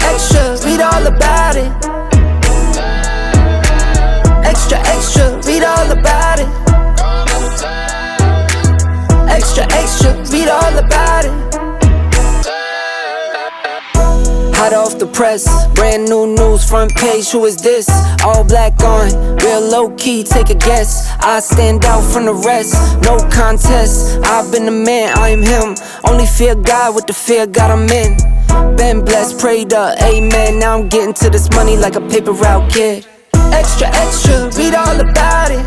extra, read all about it. Extra, extra, read all about it. Extra, extra, read all about it. Hot off the press, brand new news, front page, who is this? All black on, real low key, take a guess. I stand out from the rest, no contest. I've been the man, I am him. Only fear God with the fear God I'm in. Been blessed, prayed up, amen. Now I'm getting to this money like a paper route kid. Extra, extra, read all about it.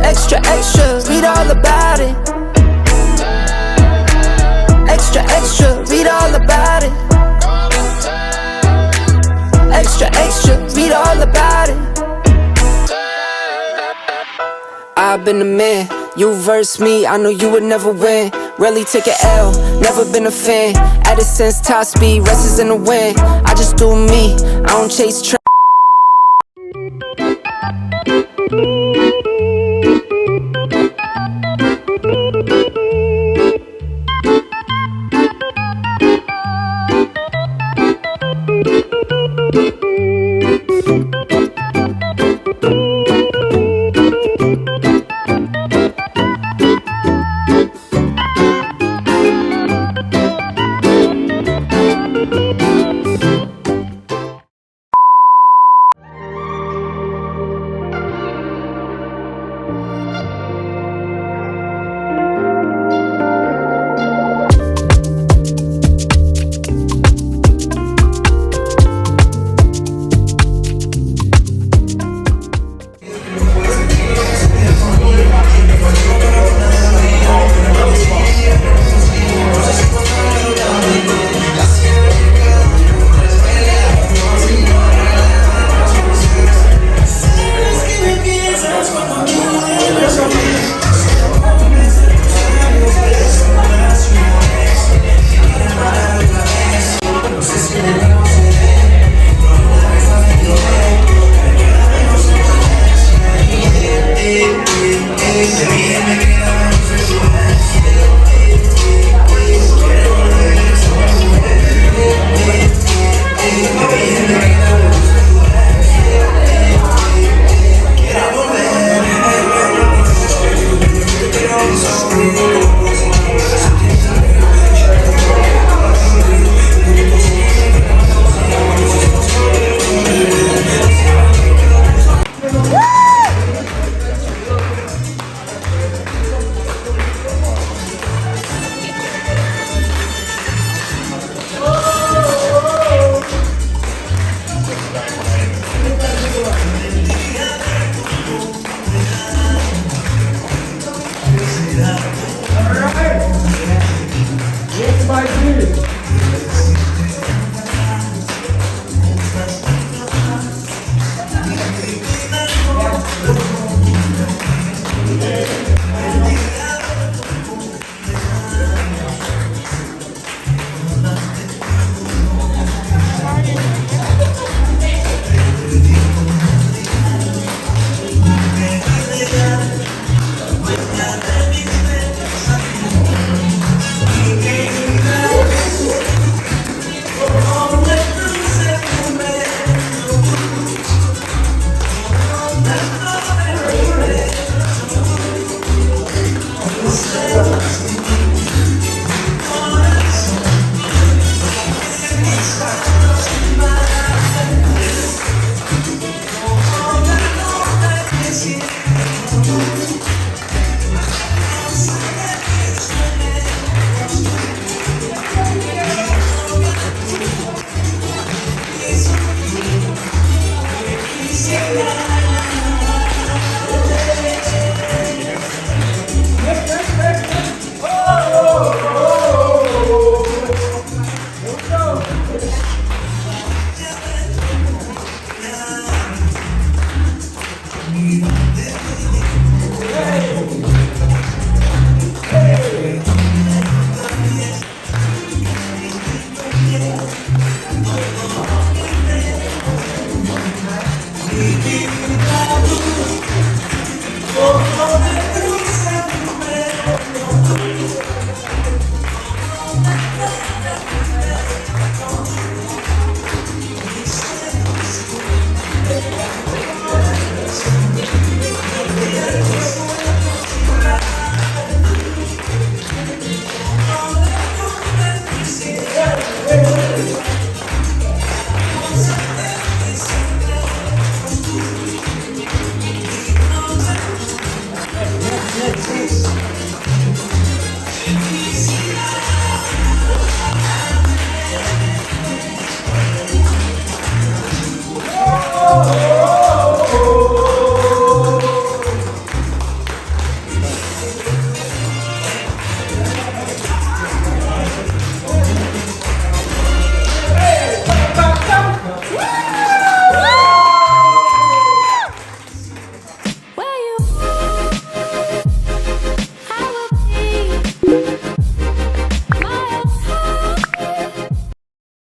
Extra, extra, read all about it. Extra, extra, read all about it. Extra, extra, read all about it. I've been the man, you verse me, I know you would never win. Rarely take an L, never been a fan. Added sense, top speed, rest is in the wind. I just do me, I don't chase trends.